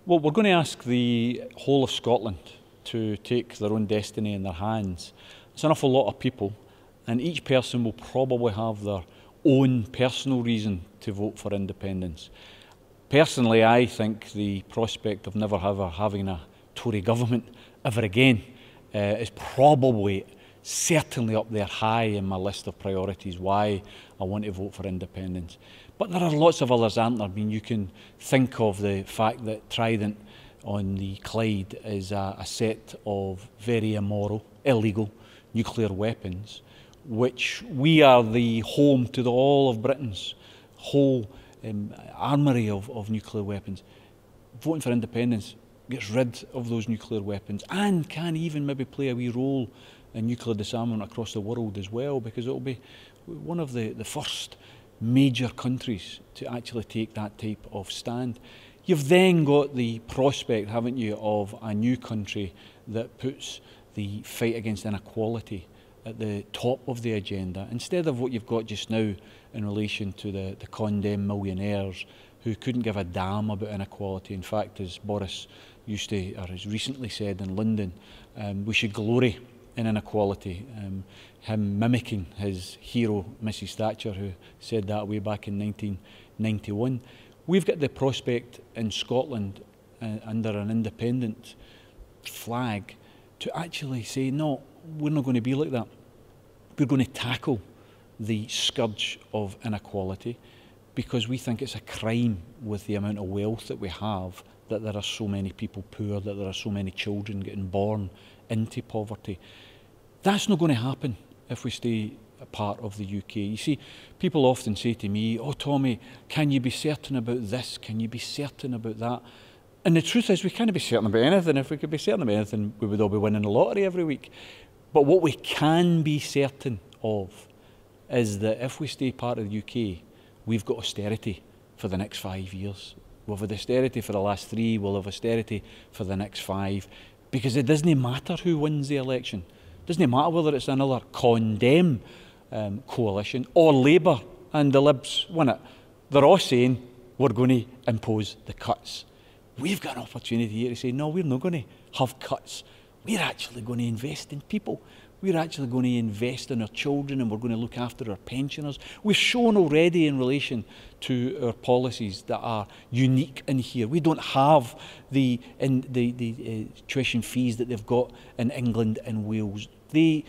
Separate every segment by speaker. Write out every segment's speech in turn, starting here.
Speaker 1: Well, we're going to ask the whole of Scotland to take their own destiny in their hands. It's an awful lot of people, and each person will probably have their own personal reason to vote for independence. Personally, I think the prospect of never ever having a Tory government ever again is probably certainly up there high in my list of priorities, why I want to vote for independence. But there are lots of others, aren't there? I mean, you can think of the fact that Trident on the Clyde is a set of very immoral, illegal nuclear weapons, which we are the home to all of Britain's whole armoury of nuclear weapons. Voting for independence gets rid of those nuclear weapons and can even maybe play a wee role in nuclear disarmament across the world as well, because it will be one of the first major countries to actually take that type of stand. You've then got the prospect, haven't you, of a new country that puts the fight against inequality at the top of the agenda, instead of what you've got just now in relation to the condemned millionaires who couldn't give a damn about inequality. In fact, as Boris used to, or has recently said in London, we should glory in inequality, him mimicking his hero Mrs Thatcher, who said that way back in 1991. We've got the prospect in Scotland under an independent flag to actually say, no, we're not going to be like that. We're going to tackle the scourge of inequality, because we think it's a crime with the amount of wealth that we have, that there are so many people poor, that there are so many children getting born into poverty. That's not going to happen if we stay a part of the UK. You see, people often say to me, oh Tommy, can you be certain about this? Can you be certain about that? And the truth is, we can't be certain about anything. If we could be certain about anything, we would all be winning the lottery every week. But what we can be certain of is that if we stay part of the UK, we've got austerity for the next 5 years. We've had austerity for the last 3, we'll have austerity for the next 5, because it doesn't matter who wins the election. It doesn't matter whether it's another condemn coalition or Labour and the Libs win it. They're all saying we're going to impose the cuts. We've got an opportunity here to say, no, we're not going to have cuts. We're actually going to invest in people. We're actually going to invest in our children, and we're going to look after our pensioners. We've shown already in relation to our policies that are unique in here. We don't have the tuition fees that they've got in England and Wales. They,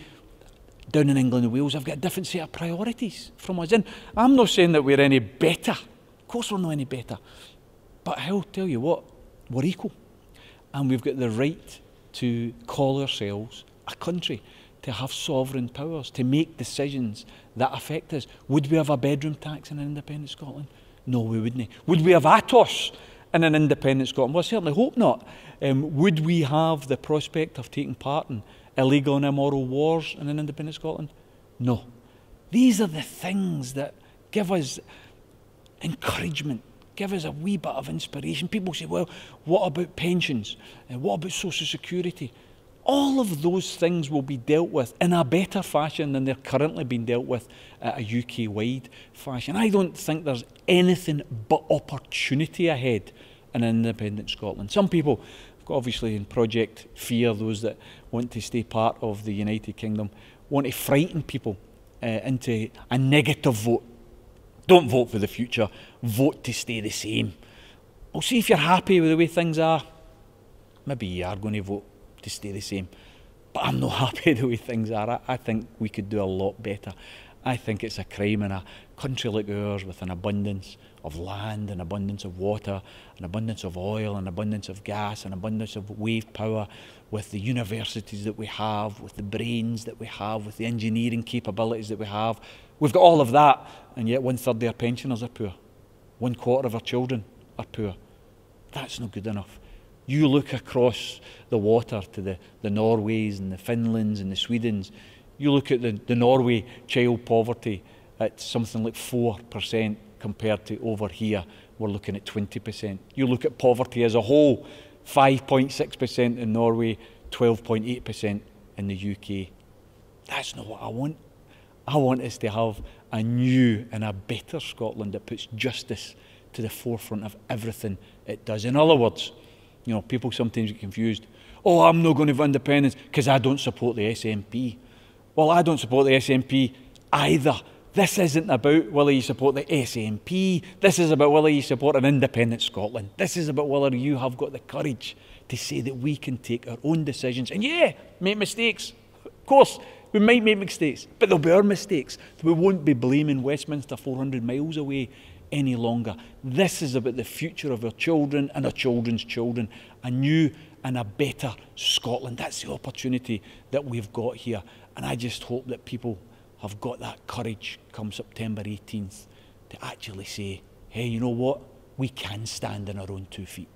Speaker 1: down in England and Wales, have got a different set of priorities from us. And I'm not saying that we're any better. Of course we're not any better. But I'll tell you what, we're equal. And we've got the right to call ourselves a country, to have sovereign powers, to make decisions that affect us. Would we have a bedroom tax in an independent Scotland? No, we wouldn't. Would we have ATOS in an independent Scotland? Well, I certainly hope not. Would we have the prospect of taking part in illegal and immoral wars in an independent Scotland? No. These are the things that give us encouragement, give us a wee bit of inspiration. People say, well, what about pensions? What about social security? All of those things will be dealt with in a better fashion than they're currently being dealt with at a UK-wide fashion. I don't think there's anything but opportunity ahead in an independent Scotland. Some people, obviously in Project Fear, those that want to stay part of the United Kingdom, want to frighten people into a negative vote. Don't vote for the future, vote to stay the same. Well, see, if you're happy with the way things are, maybe you are going to vote to stay the same. But I'm not happy the way things are. I think we could do a lot better. I think it's a crime in a country like ours, with an abundance of land, an abundance of water, an abundance of oil, an abundance of gas, an abundance of wave power, with the universities that we have, with the brains that we have, with the engineering capabilities that we have. We've got all of that, and yet 1/3 of our pensioners are poor. 1/4 of our children are poor. That's not good enough. You look across the water to the Norways and the Finlands and the Swedens. You look at the Norway child poverty at something like 4% compared to over here, we're looking at 20%. You look at poverty as a whole, 5.6% in Norway, 12.8% in the UK. That's not what I want. I want us to have a new and a better Scotland that puts justice to the forefront of everything it does. In other words, You know, people sometimes get confused. Oh, I'm not going to have independence because I don't support the SNP. Well, I don't support the SNP either. This isn't about whether you support the SNP. This is about whether you support an independent Scotland. This is about whether you have got the courage to say that we can take our own decisions. And yeah, make mistakes. Of course, we might make mistakes, but they'll be our mistakes. We won't be blaming Westminster 400 miles away any longer. This is about the future of our children and our children's children. A new and a better Scotland. That's the opportunity that we've got here. And I just hope that people have got that courage come September 18th to actually say, hey, you know what? We can stand on our own 2 feet.